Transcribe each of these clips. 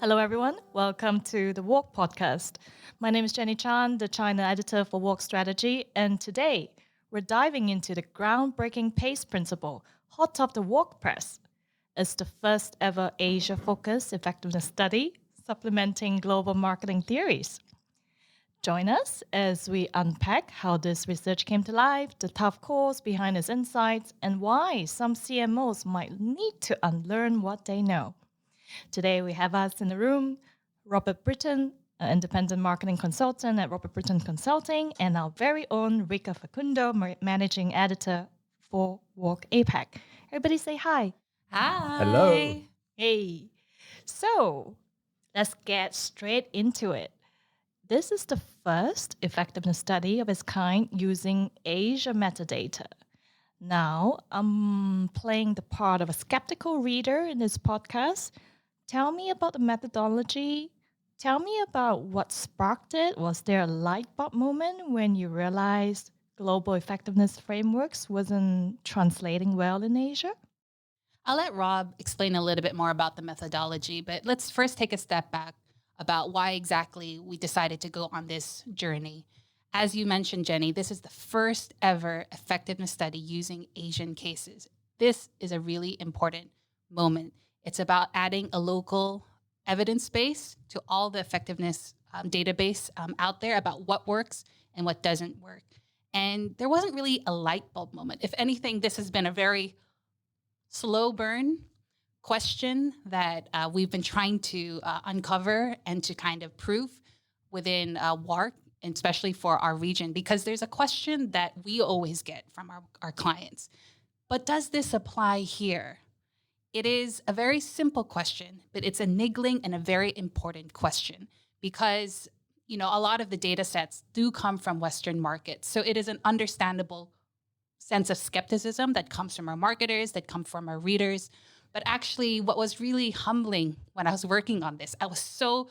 Hello, everyone. Welcome to the WARC podcast. My name is Jenny Chan, the China editor for WARC Strategy, and today we're diving into the groundbreaking PACE principle, hot off the WARC press. It's the first ever Asia-focused effectiveness study supplementing global marketing theories. Join us as we unpack how this research came to life, the tough calls behind its insights, and why some CMOs might need to unlearn what they know. Today we have us in the room, Robert Brittain, an independent marketing consultant at Robert Brittain Consulting, and our very own Rica Facundo, managing editor for WARC APAC. Everybody say hi. Hi. Hello. Hey. So let's get straight into it. This is the first effectiveness study of its kind using Asia metadata. Now, I'm playing the part of a skeptical reader in this podcast. Tell me about the methodology. Tell me about what sparked it. Was there a light bulb moment when you realized global effectiveness frameworks wasn't translating well in Asia? I'll let Rob explain a little bit more about the methodology, but let's first take a step back about why exactly we decided to go on this journey. As you mentioned, Jenny, this is the first ever effectiveness study using Asian cases. This is a really important moment. It's about adding a local evidence base to all the effectiveness database out there about what works and what doesn't work. And there wasn't really a light bulb moment. If anything, this has been a very slow burn question that we've been trying to uncover and to kind of prove within WARC, and especially for our region, because there's a question that we always get from our clients. But does this apply here? It is a very simple question, but it's a niggling and a very important question because, a lot of the data sets do come from Western markets. So it is an understandable sense of skepticism that comes from our marketers, that come from our readers. But actually, what was really humbling when I was working on this, I was so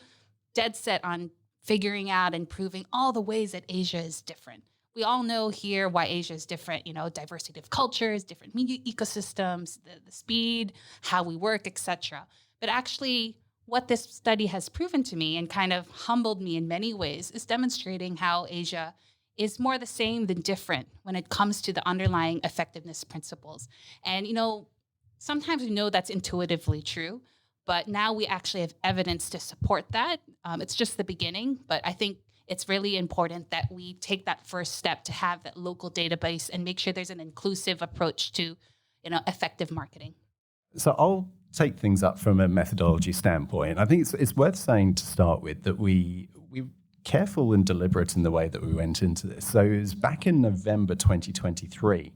dead set on figuring out and proving all the ways that Asia is different. We all know here why Asia is different, diversity of cultures, different media ecosystems, the speed, how we work, etc. But actually, what this study has proven to me and kind of humbled me in many ways is demonstrating how Asia is more the same than different when it comes to the underlying effectiveness principles. And, sometimes we know that's intuitively true, but now we actually have evidence to support that. It's just the beginning, but I think it's really important that we take that first step to have that local database and make sure there's an inclusive approach to, effective marketing. So I'll take things up from a methodology standpoint. I think it's worth saying to start with that we careful and deliberate in the way that we went into this. So it was back in November 2023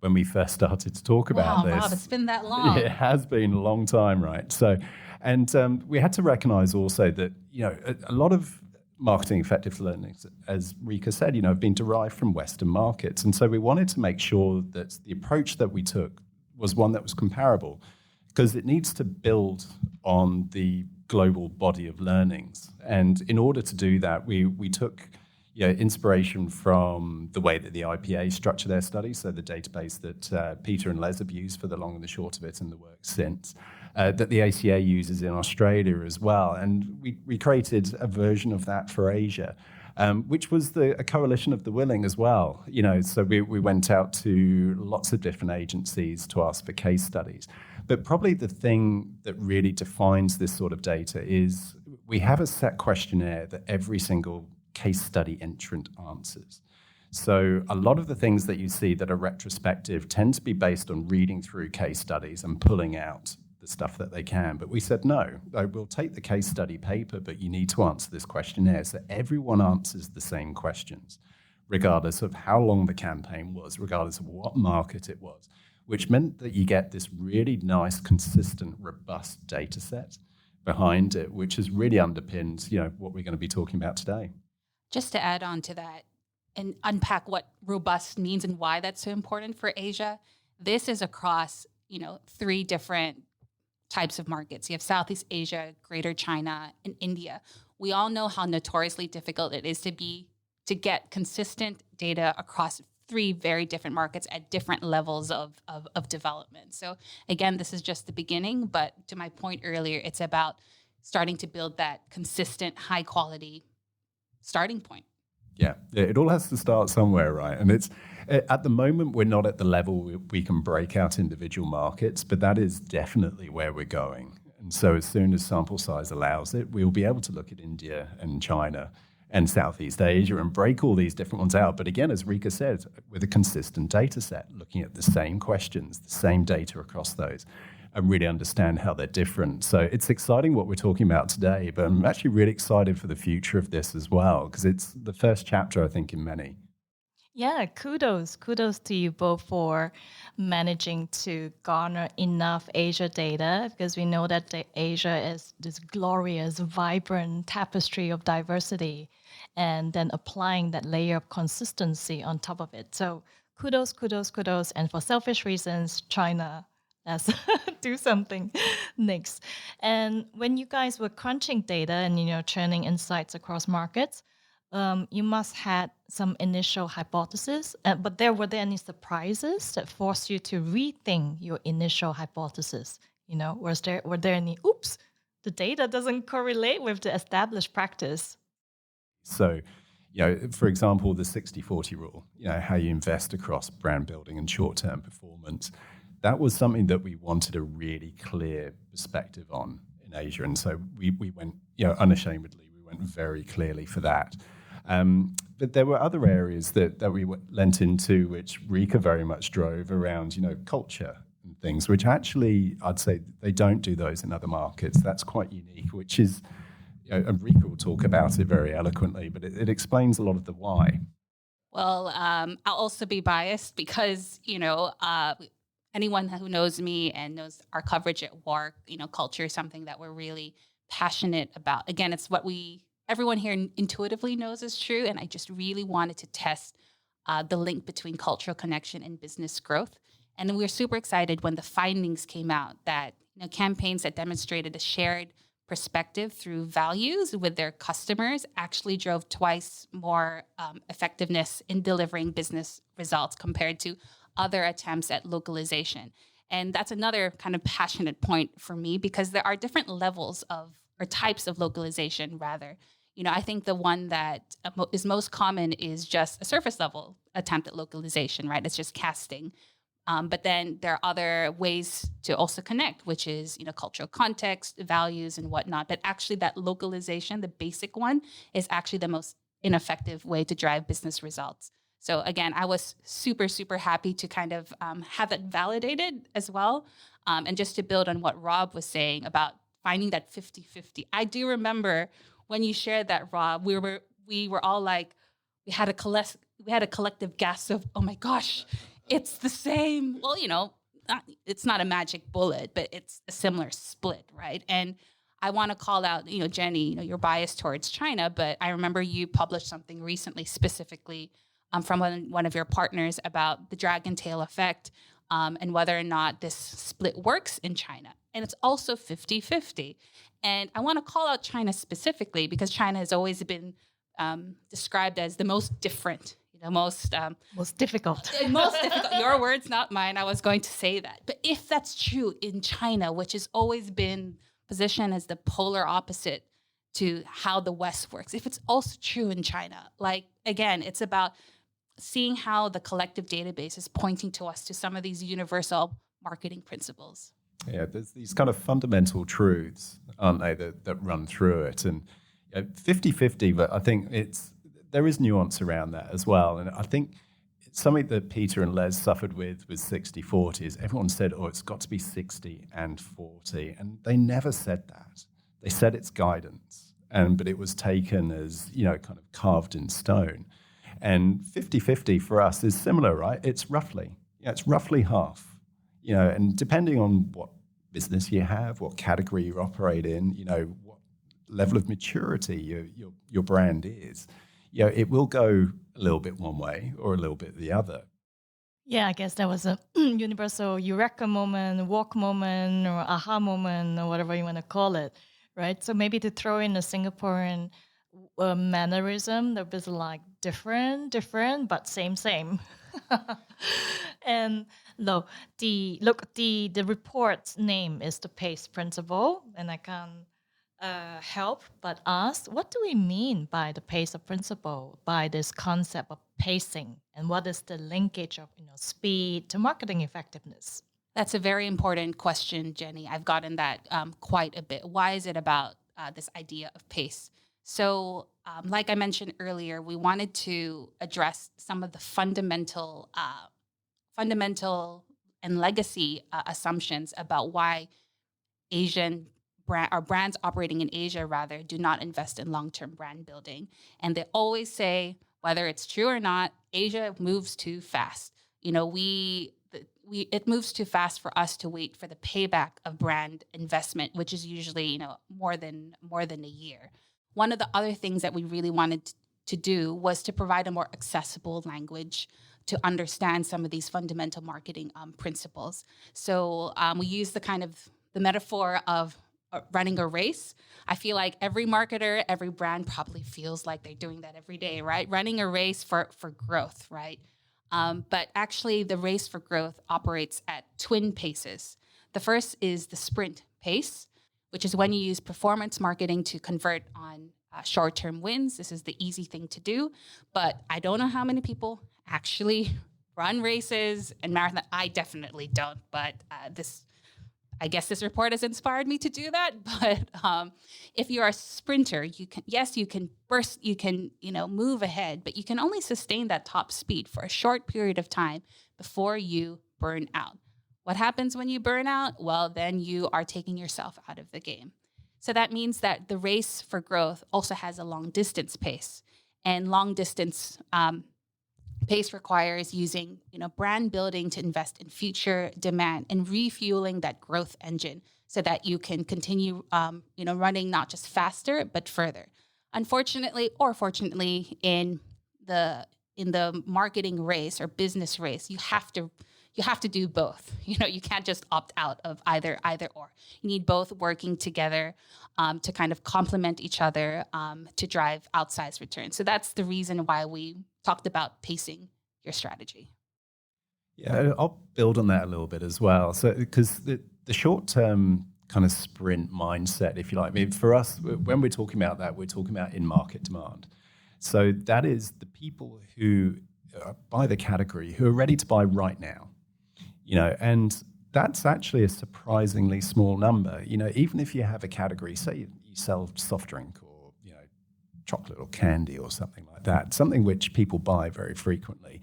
when we first started to talk about this. Wow, it's been that long. It has been a long time, right? So, and we had to recognize also that, a lot of marketing effective learnings, as Rica said, have been derived from Western markets. And so we wanted to make sure that the approach that we took was one that was comparable because it needs to build on the global body of learnings. And in order to do that, we took inspiration from the way that the IPA structure their studies, so the database that Peter and Les have used for the long and the short of it and the work since, that the ACA uses in Australia as well. And we created a version of that for Asia, which was a coalition of the willing as well. So we went out to lots of different agencies to ask for case studies. But probably the thing that really defines this sort of data is we have a set questionnaire that every single case study entrant answers. So a lot of the things that you see that are retrospective tend to be based on reading through case studies and pulling out the stuff that they can. But we said, no, we'll take the case study paper, but you need to answer this questionnaire. So everyone answers the same questions, regardless of how long the campaign was, regardless of what market it was, which meant that you get this really nice, consistent, robust data set behind it, which has really underpinned, what we're going to be talking about today. Just to add on to that and unpack what robust means and why that's so important for Asia, this is across, 3 different types of markets. You have Southeast Asia, Greater China, and India. We all know how notoriously difficult it is to get consistent data across 3 very different markets at different levels of development. So again, this is just the beginning, but to my point earlier, it's about starting to build that consistent, high quality starting point. Yeah, it all has to start somewhere, right? And it's at the moment we're not at the level we can break out individual markets, but that is definitely where we're going. And so as soon as sample size allows it, we'll be able to look at India and China and Southeast Asia and break all these different ones out. But again, as Rica said, with a consistent data set, looking at the same questions, the same data across those, and really understand how they're different. So it's exciting what we're talking about today, but I'm actually really excited for the future of this as well, because it's the first chapter, I think, in many. Yeah, kudos to you both for managing to garner enough Asia data, because we know that Asia is this glorious, vibrant tapestry of diversity, and then applying that layer of consistency on top of it. So kudos. And for selfish reasons, China, let's do something next. And when you guys were crunching data and churning insights across markets, you must had some initial hypotheses, but were there any surprises that forced you to rethink your initial hypothesis? Were there any, oops, the data doesn't correlate with the established practice? So, for example, the 60-40 rule, how you invest across brand building and short-term performance, that was something that we wanted a really clear perspective on in Asia. And so we went, unashamedly, we went very clearly for that. But there were other areas that we lent into, which Rica very much drove around, culture and things, which actually I'd say they don't do those in other markets. That's quite unique, which is, and Rica will talk about it very eloquently, but it explains a lot of the why. Well, I'll also be biased because, anyone who knows me and knows our coverage at WARC, culture is something that we're really passionate about. Again, it's what everyone here intuitively knows is true. And I just really wanted to test the link between cultural connection and business growth. And we were super excited when the findings came out that campaigns that demonstrated a shared perspective through values with their customers actually drove twice more effectiveness in delivering business results compared to other attempts at localization. And that's another kind of passionate point for me, because there are different levels or types of localization, rather. I think the one that is most common is just a surface level attempt at localization, right? It's just casting. But then there are other ways to also connect, which is, cultural context, values, and whatnot. But actually that localization, the basic one, is actually the most ineffective way to drive business results. So again, I was super, super happy to kind of have that validated as well. And just to build on what Rob was saying about finding that 50-50. I do remember when you shared that, Rob, we were all like, we had a collective gasp of, oh my gosh, it's the same. Well, it's not a magic bullet, but it's a similar split, right? And I want to call out, Jenny, you're biased towards China, but I remember you published something recently specifically from one of your partners about the dragon tail effect and whether or not this split works in China. And it's also 50-50. And I want to call out China specifically because China has always been described as the most different, most difficult. Most difficult. Your words, not mine. I was going to say that. But if that's true in China, which has always been positioned as the polar opposite to how the West works, if it's also true in China, again, it's about seeing how the collective database is pointing to us to some of these universal marketing principles. Yeah, there's these kind of fundamental truths, aren't they, that run through it. And 50-50, but I think there is nuance around that as well. And I think something that Peter and Les suffered with 60-40 is everyone said, it's got to be 60 and 40. And they never said that. They said it's guidance, but it was taken as, kind of carved in stone. And 50-50 for us is similar, right? It's roughly half. And depending on what business you have, what category you operate in, what level of maturity your brand is, it will go a little bit one way or a little bit the other. Yeah, I guess that was a universal eureka moment, walk moment, or aha moment, or whatever you want to call it, right? So maybe to throw in a Singaporean mannerism that was like different, but same. And the report's name is the PACE principle, and I can help, but ask, what do we mean by the pace of principle, by this concept of pacing, and what is the linkage of speed to marketing effectiveness? That's a very important question, Jenny. I've gotten that quite a bit. Why is it about this idea of pace? So, like I mentioned earlier, we wanted to address some of the fundamental and legacy assumptions about why brands operating in Asia rather do not invest in long-term brand building. And they always say, whether it's true or not, Asia moves too fast. It moves too fast for us to wait for the payback of brand investment, which is usually more than a year. One of the other things that we really wanted to do was to provide a more accessible language to understand some of these fundamental marketing principles. So we use the metaphor of running a race. I feel like every marketer, every brand probably feels like they're doing that every day, right? Running a race for growth, right? But actually, the race for growth operates at twin paces. The first is the sprint pace, which is when you use performance marketing to convert on short-term wins. This is the easy thing to do, but I don't know how many people actually run races and marathon. I definitely don't, but I guess this report has inspired me to do that. But if you're a sprinter, you can burst, you can move ahead, but you can only sustain that top speed for a short period of time before you burn out. What happens when you burn out? Well, then you are taking yourself out of the game. So that means that the race for growth also has a long distance pace, and long distance pace requires using brand building to invest in future demand and refueling that growth engine so that you can continue running not just faster but further. Unfortunately or fortunately, in the marketing race or business race, you have to do both. You can't just opt out of either or. You need both working together to kind of complement each other to drive outsized returns. So that's the reason why we talked about pacing your strategy. Yeah, I'll build on that a little bit as well. So, because the short-term kind of sprint mindset, if you like, I mean, for us, when we're talking about that, we're talking about in-market demand. So that is the people who buy the category, who are ready to buy right now, and that's actually a surprisingly small number. Even if you have a category, say you sell soft drink or chocolate or candy or something like that, something which people buy very frequently,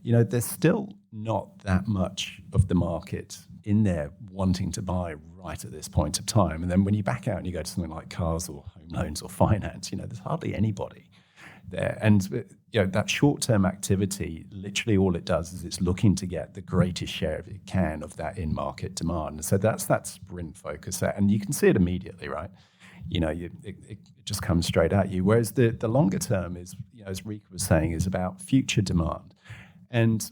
there's still not that much of the market in there wanting to buy right at this point of time. And then when you back out and you go to something like cars or home loans or finance, there's hardly anybody there. And that short-term activity, literally all it does is it's looking to get the greatest share of it can of that in-market demand. So that's that sprint focus, and you can see it immediately, right? It just comes straight at you. Whereas the longer term is, as Rica was saying, is about future demand. And,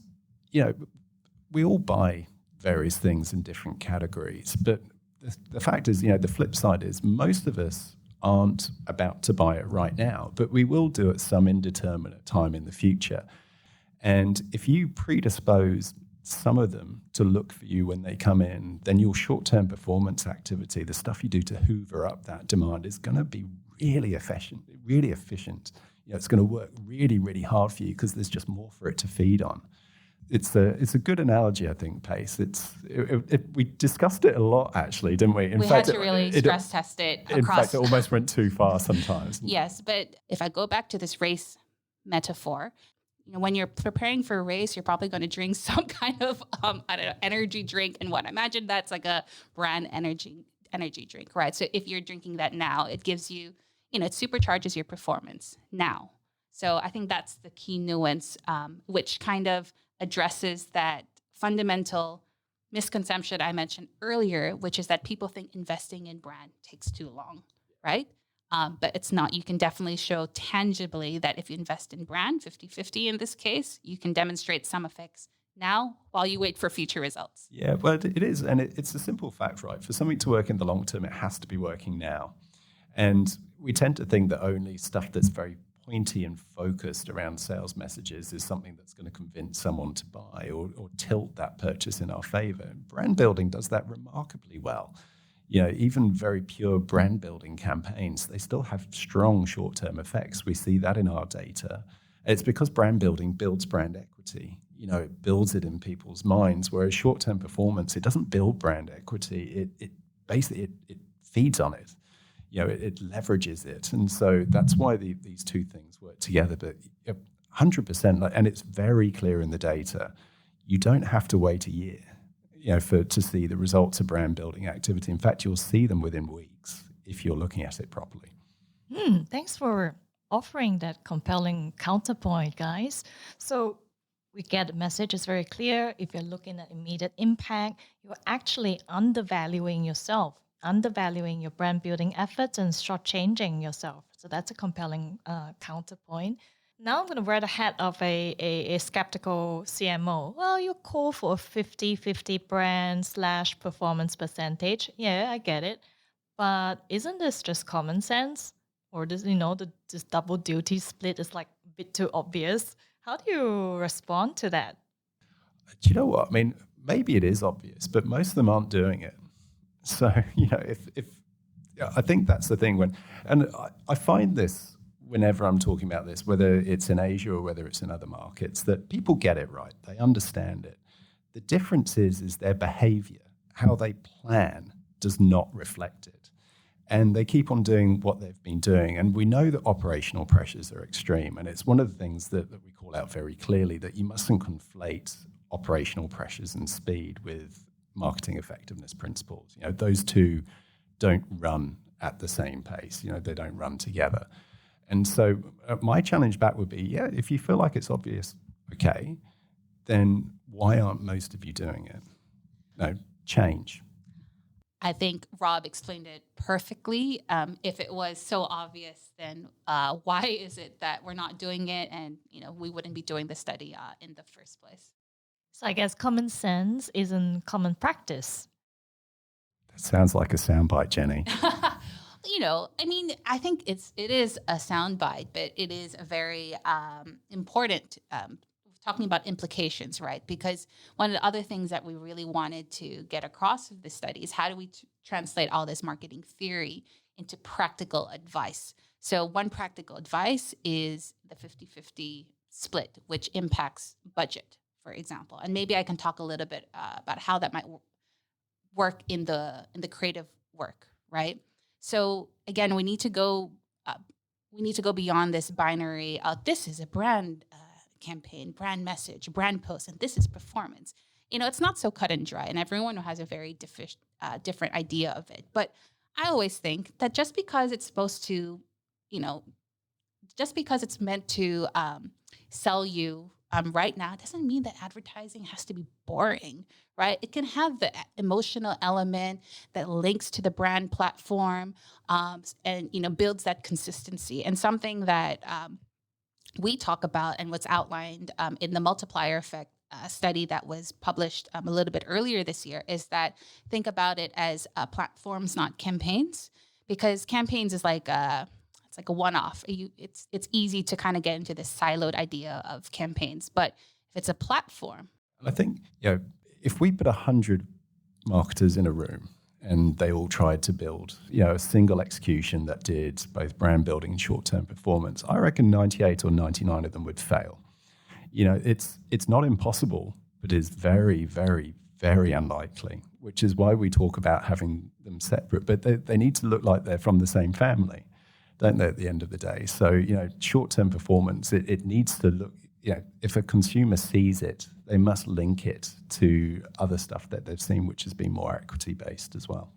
we all buy various things in different categories. But the fact is, the flip side is most of us aren't about to buy it right now, but we will do at some indeterminate time in the future. And if you predispose some of them to look for you when they come in, then your short-term performance activity, the stuff you do to hoover up that demand, is going to be really efficient. It's going to work really, really hard for you because there's just more for it to feed on. It's a good analogy, I think, Pace. We discussed it a lot, actually, didn't we? We had to really stress test it across. In fact, it almost went too far sometimes. Yes, but if I go back to this race metaphor, when you're preparing for a race, you're probably going to drink some kind of energy drink, and I imagine that's like a brand energy drink, right? So if you're drinking that now, it gives you, it supercharges your performance now. So I think that's the key nuance, which kind of addresses that fundamental misconception I mentioned earlier, which is that people think investing in brand takes too long, right? But it's not. You can definitely show tangibly that if you invest in brand, 50-50 in this case, you can demonstrate some effects now while you wait for future results. Yeah, well, it is. And it's a simple fact, right? For something to work in the long term, it has to be working now. And we tend to think that only stuff that's very pointy and focused around sales messages is something that's going to convince someone to buy or tilt that purchase in our favor. And brand building does that remarkably well. Even very pure brand building campaigns, they still have strong short-term effects. We see that in our data. It's because brand building builds brand equity. It builds it in people's minds, whereas short-term performance, it doesn't build brand equity. It basically feeds on it. It leverages it. And so that's why these two things work together. But 100%, and it's very clear in the data, you don't have to wait a year, to see the results of brand building activity. In fact, you'll see them within weeks if you're looking at it properly. Thanks for offering that compelling counterpoint, guys. So we get the message is very clear. If you're looking at immediate impact, you're actually undervaluing yourself, undervaluing your brand building efforts and shortchanging yourself. So that's a compelling counterpoint. Now I'm going to wear the hat of a skeptical CMO. Well, you call for a 50-50 brand / performance percentage. Yeah, I get it. But isn't this just common sense? Or this double duty split is like a bit too obvious. How do you respond to that? Do you know what? I mean, maybe it is obvious, but most of them aren't doing it. So, if I think that's the thing and I find this whenever I'm talking about this, whether it's in Asia or whether it's in other markets, that people get it right. They understand it. The difference is their behavior, how they plan does not reflect it. And they keep on doing what they've been doing. And we know that operational pressures are extreme. And it's one of the things that we call out very clearly, that you mustn't conflate operational pressures and speed with marketing effectiveness principles. Those two don't run at the same pace. They don't run together. And so my challenge back would be, if you feel like it's obvious, okay, then why aren't most of you doing it? No, change. I think Rob explained it perfectly. If it was so obvious, then why is it that we're not doing it and, we wouldn't be doing the study in the first place? So I guess common sense isn't common practice. That sounds like a soundbite, Jenny. I think it is a soundbite, but it is a very important, talking about implications, right? Because one of the other things that we really wanted to get across with the study is how do we translate all this marketing theory into practical advice? So one practical advice is the 50-50 split, which impacts budget, for example. And maybe I can talk a little bit about how that might work in the creative work, right? So again, we need to go beyond this binary. This is a brand campaign, brand message, brand post, and this is performance. It's not so cut and dry, and everyone has a very different idea of it. But I always think that just because it's supposed to, just because it's meant to sell you right now, doesn't mean that advertising has to be boring, right? It can have the emotional element that links to the brand platform and, builds that consistency. And something that we talk about and what's outlined in the multiplier effect study that was published a little bit earlier this year is that think about it as platforms, not campaigns, because campaigns is like it's like a one-off. It's easy to kind of get into this siloed idea of campaigns, but if it's a platform. I think, if we put 100 marketers in a room and they all tried to build, a single execution that did both brand building and short-term performance, I reckon 98 or 99 of them would fail. It's not impossible, but it's very, very, very unlikely, which is why we talk about having them separate. But they need to look like they're from the same family, don't they, at the end of the day? So, short-term performance, it needs to look, if a consumer sees it, they must link it to other stuff that they've seen, which has been more equity-based as well.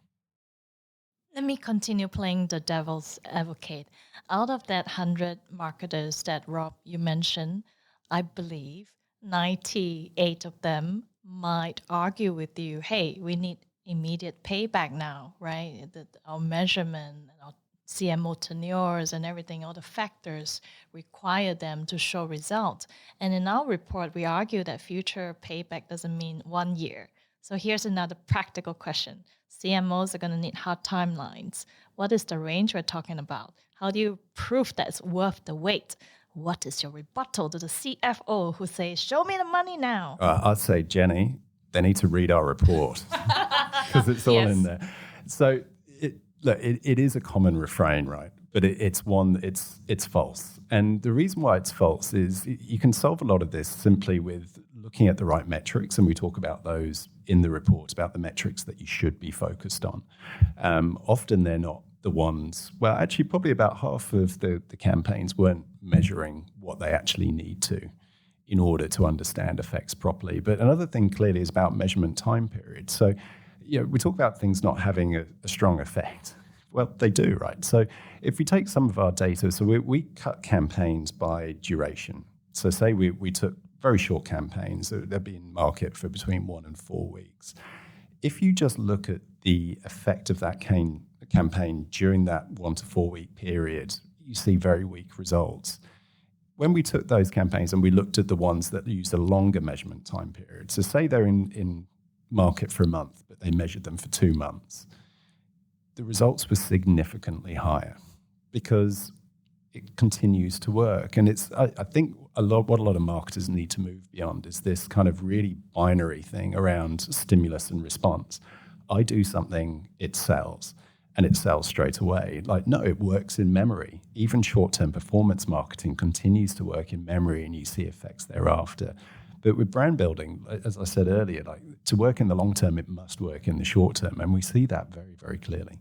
Let me continue playing the devil's advocate. Out of that 100 marketers that, Rob, you mentioned, I believe 98 of them might argue with you, hey, we need immediate payback now, right? Our measurement, our CMO tenures and everything, all the factors require them to show results. And in our report, we argue that future payback doesn't mean 1 year. So here's another practical question. CMOs are going to need hard timelines. What is the range we're talking about? How do you prove that it's worth the wait? What is your rebuttal to the CFO who says, show me the money now? I'd say, Jenny, they need to read our report because it's all in there. So look, it is a common refrain, right? But it's false. And the reason why it's false is you can solve a lot of this simply with looking at the right metrics, and we talk about those in the report, about the metrics that you should be focused on. Often they're not the ones, well, actually probably about half of the campaigns weren't measuring what they actually need to in order to understand effects properly. But another thing clearly is about measurement time period. So, we talk about things not having a strong effect. Well, they do, right? So if we take some of our data, so we cut campaigns by duration. So say we took very short campaigns, so they'll be in market for between 1 and 4 weeks. If you just look at the effect of that campaign during that 1 to 4 week period, you see very weak results. When we took those campaigns and we looked at the ones that used a longer measurement time period, so say they're in market for a month, but they measured them for 2 months, the results were significantly higher because it continues to work. And I think what a lot of marketers need to move beyond is this kind of really binary thing around stimulus and response. I do something, it sells, and it sells straight away. Like, no, it works in memory. Even short-term performance marketing continues to work in memory, and you see effects thereafter. But with brand building, as I said earlier, like, to work in the long term, it must work in the short term, and we see that very, very clearly.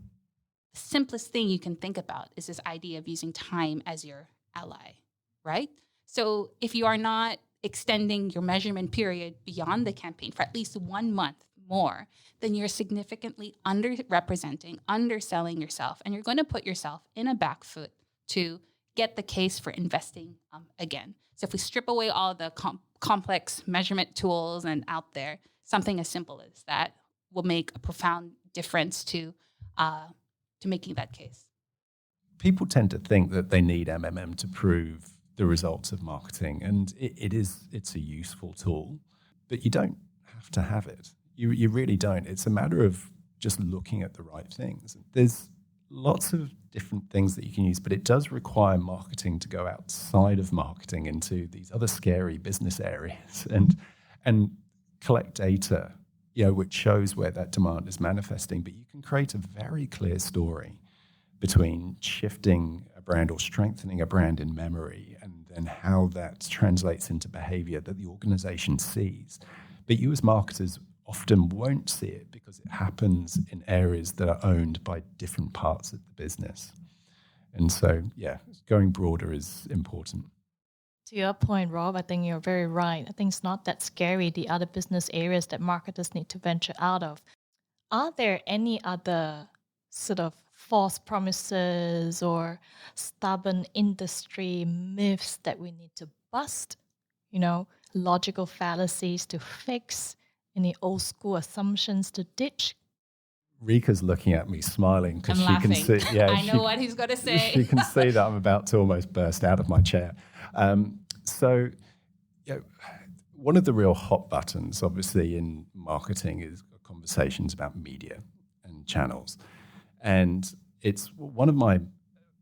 The simplest thing you can think about is this idea of using time as your ally, right? So if you are not extending your measurement period beyond the campaign for at least 1 month more, then you're significantly underrepresenting, underselling yourself, and you're going to put yourself in a back foot to get the case for investing again. So if we strip away all the complex measurement tools and out there, something as simple as that will make a profound difference to making that case. People tend to think that they need MMM to prove the results of marketing, and it's a useful tool, but you don't have to have it. You really don't. It's a matter of just looking at the right things. There's lots of different things that you can use, but it does require marketing to go outside of marketing into these other scary business areas and collect data, which shows where that demand is manifesting. But you can create a very clear story between shifting a brand or strengthening a brand in memory and then how that translates into behavior that the organization sees. But you as marketers often won't see it because it happens in areas that are owned by different parts of the business. And so, going broader is important. To your point, Rob, I think you're very right. I think it's not that scary, the other business areas that marketers need to venture out of. Are there any other sort of false promises or stubborn industry myths that we need to bust? Logical fallacies to fix? Any old school assumptions to ditch? Rica's looking at me smiling because she laughing. can see. I know what he's going to say. She can see that I'm about to almost burst out of my chair. One of the real hot buttons, obviously, in marketing is conversations about media and channels, and it's one of my.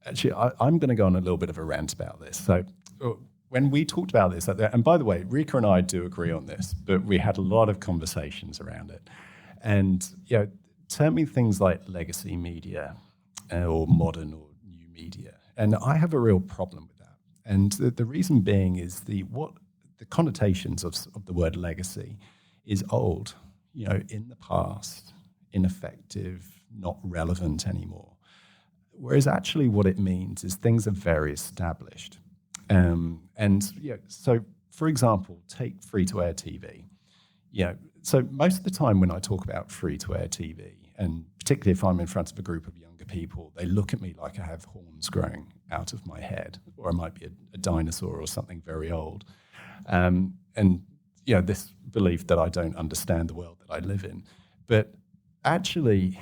Actually, I'm going to go on a little bit of a rant about this. So. When we talked about this, and by the way, Rica and I do agree on this, but we had a lot of conversations around it. And, terming things like legacy media or modern or new media. And I have a real problem with that. And the reason being is the connotations of the word legacy is old, in the past, ineffective, not relevant anymore. Whereas actually what it means is things are very established. So for example, take free-to-air TV. So most of the time when I talk about free-to-air TV, and particularly if I'm in front of a group of younger people, they look at me like I have horns growing out of my head, or I might be a dinosaur or something very old. This belief that I don't understand the world that I live in. But actually,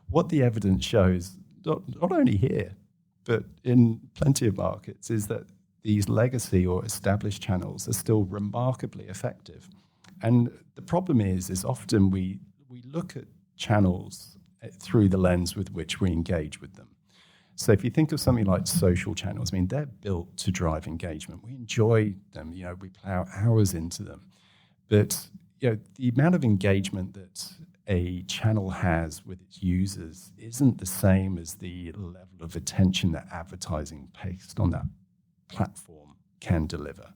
what the evidence shows, not only here, but in plenty of markets, is that these legacy or established channels are still remarkably effective. And the problem is often we look at channels through the lens with which we engage with them. So if you think of something like social channels, they're built to drive engagement. We enjoy them, we plow hours into them. But the amount of engagement that a channel has with its users isn't the same as the level of attention that advertising based on that platform can deliver.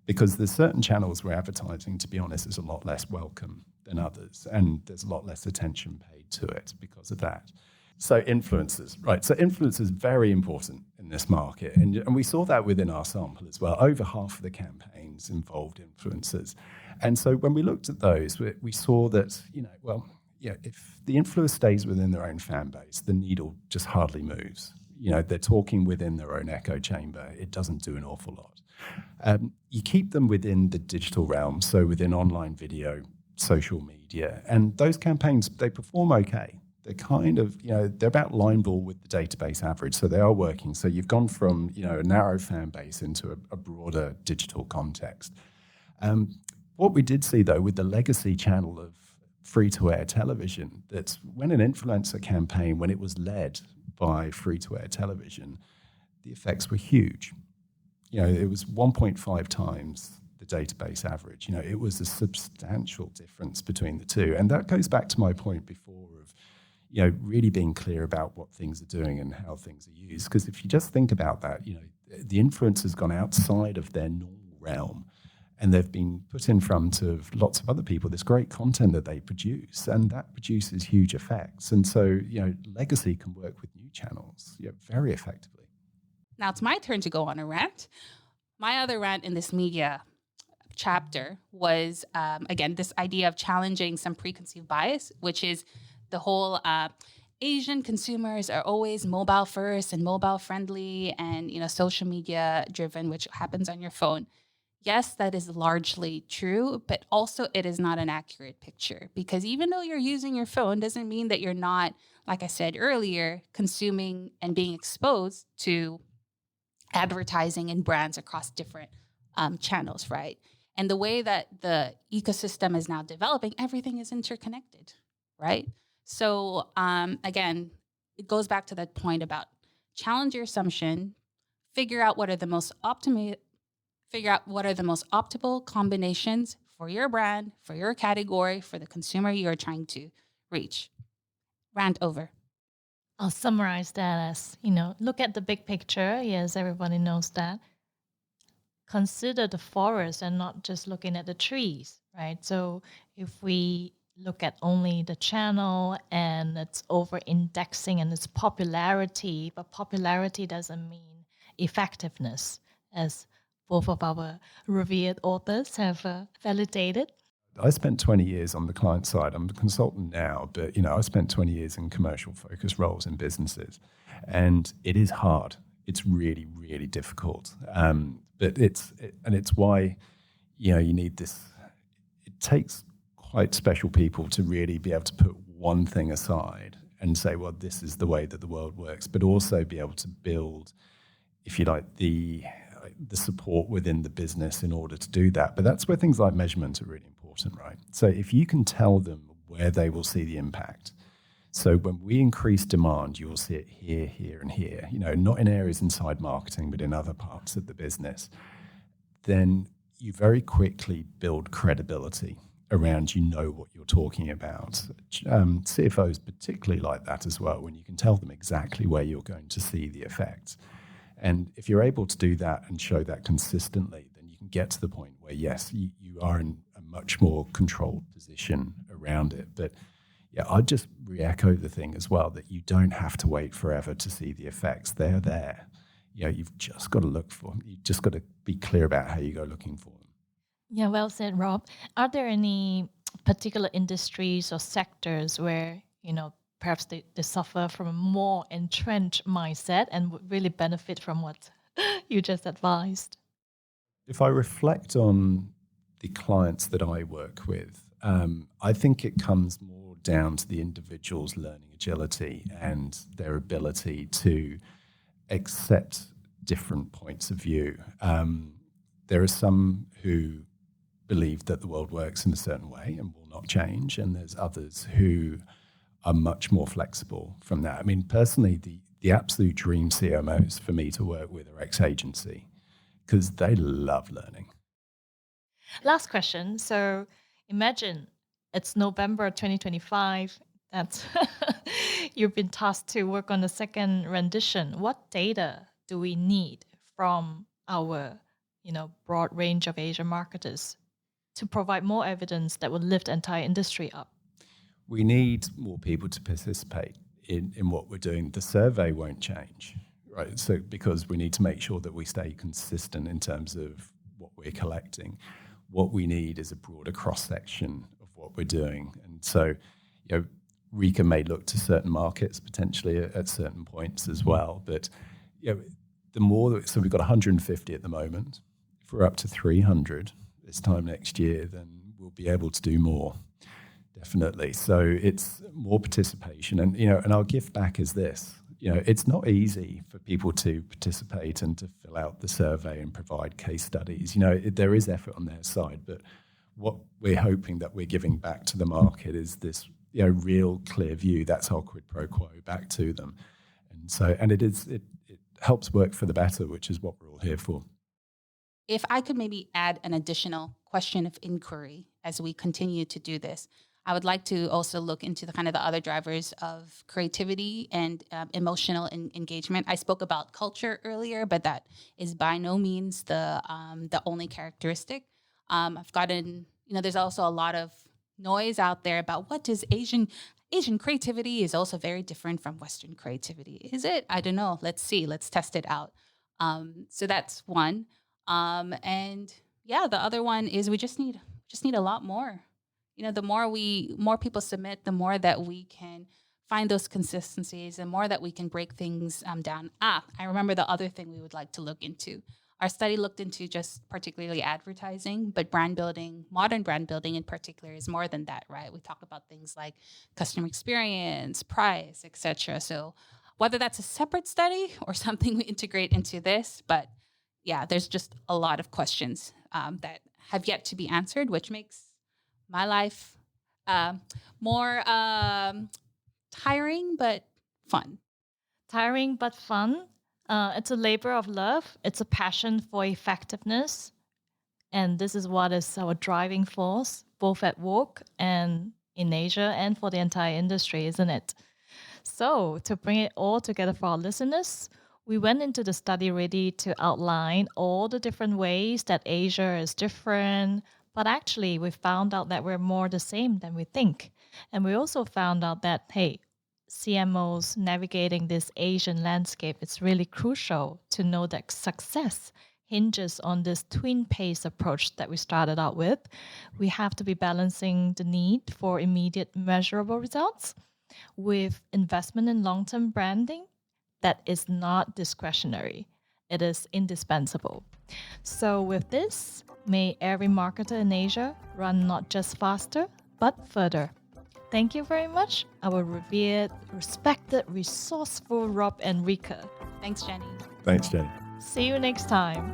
Because there's certain channels where advertising, to be honest, is a lot less welcome than others, and there's a lot less attention paid to it because of that. So influencers, right? So influencers very important in this market, and we saw that within our sample as well. Over half of the campaigns involved influencers, and so when we looked at those, we saw that if the influencer stays within their own fan base, the needle just hardly moves. They're talking within their own echo chamber. It doesn't do an awful lot. You keep them within the digital realm, so within online video, social media, and those campaigns, they perform okay. They're kind of, they're about line ball with the database average, so they are working. So you've gone from, a narrow fan base into a broader digital context. What we did see, though, with the legacy channel of free-to-air television, that when an influencer campaign, when it was led by free-to-air television, the effects were huge. It was 1.5 times the database average. It was a substantial difference between the two. And that goes back to my point before of, really being clear about what things are doing and how things are used. Because if you just think about that, the influencer's gone outside of their normal realm and they've been put in front of lots of other people, this great content that they produce, and that produces huge effects. And so, legacy can work with new channels very effectively. Now it's my turn to go on a rant. My other rant in this media chapter was, again, this idea of challenging some preconceived bias, which is the whole Asian consumers are always mobile first and mobile friendly and, social media driven, which happens on your phone. Yes, that is largely true, but also it is not an accurate picture, because even though you're using your phone doesn't mean that you're not, like I said earlier, consuming and being exposed to advertising and brands across different channels, right? And the way that the ecosystem is now developing, everything is interconnected, right? So again, it goes back to that point about challenge your assumption, figure out what are the most optimal combinations for your brand, for your category, for the consumer you're trying to reach. Rant over. I'll summarize that as, look at the big picture. Yes, everybody knows that. Consider the forest and not just looking at the trees, right? So if we look at only the channel and it's over-indexing and its popularity, but popularity doesn't mean effectiveness, as both of our revered authors have validated. I spent 20 years on the client side. I'm a consultant now, but I spent 20 years in commercial focus roles in businesses, and it is hard. It's really, really difficult. But it's why you need this. It takes quite special people to really be able to put one thing aside and say, well, this is the way that the world works, but also be able to build, if you like, the support within the business in order to do that. But that's where things like measurement are really important, right? So if you can tell them where they will see the impact. So when we increase demand, you will see it here, here, and here, not in areas inside marketing, but in other parts of the business. Then you very quickly build credibility around what you're talking about. CFOs particularly like that as well, when you can tell them exactly where you're going to see the effects. And if you're able to do that and show that consistently, then you can get to the point where, yes, you are in a much more controlled position around it. But I'd just re-echo the thing as well, that you don't have to wait forever to see the effects. They're there. You've just got to look for them. You've just got to be clear about how you go looking for them. Yeah, well said, Rob. Are there any particular industries or sectors where, perhaps they suffer from a more entrenched mindset and would really benefit from what you just advised? If I reflect on the clients that I work with, I think it comes more down to the individual's learning agility and their ability to accept different points of view. There are some who believe that the world works in a certain way and will not change, and there's others who are much more flexible from that. I mean, personally, the absolute dream CMOs for me to work with are ex-agency, because they love learning. Last question. So imagine It's November 2025. That's you've been tasked to work on the second rendition. What data do we need from our, broad range of Asian marketers to provide more evidence that will lift the entire industry up? We need more people to participate in what we're doing. The survey won't change, right? So because we need to make sure that we stay consistent in terms of what we're collecting. What we need is a broader cross-section of what we're doing. And so, Rica may look to certain markets potentially at certain points as well. But, the more so we've got 150 at the moment. If we're up to 300 this time next year, then we'll be able to do more. Definitely. So it's more participation. And, and our gift back is this. It's not easy for people to participate and to fill out the survey and provide case studies. There is effort on their side, but what we're hoping that we're giving back to the market is this, real clear view. That's our quid pro quo back to them. And it helps work for the better, which is what we're all here for. If I could maybe add an additional question of inquiry as we continue to do this, I would like to also look into the kind of the other drivers of creativity and emotional engagement. I spoke about culture earlier, but that is by no means the only characteristic. I've gotten, there's also a lot of noise out there about what is Asian creativity is also very different from Western creativity. Is it? I don't know. Let's see. Let's test it out. So that's one. And yeah, the other one is we just need a lot more. The more people submit, the more that we can find those consistencies, and more that we can break things down. I remember the other thing we would like to look into. Our study looked into just particularly advertising, but brand building, modern brand building in particular, is more than that, right? We talk about things like customer experience, price, etc. So whether that's a separate study or something we integrate into this, but yeah, there's just a lot of questions that have yet to be answered, which makes my life more tiring but fun. Tiring but fun. It's a labor of love. It's a passion for effectiveness. And this is what is our driving force, both at WARC and in Asia and for the entire industry, isn't it? So to bring it all together for our listeners, we went into the study ready to outline all the different ways that Asia is different, but actually we found out that we're more the same than we think. And we also found out that, hey, CMOs navigating this Asian landscape, it's really crucial to know that success hinges on this twin pace approach that we started out with. We have to be balancing the need for immediate measurable results with investment in long-term branding that is not discretionary. It is indispensable. So with this, may every marketer in Asia run not just faster, but further. Thank you very much, our revered, respected, resourceful Rob and Rica. Thanks, Jenny. Thanks, Jenny. See you next time.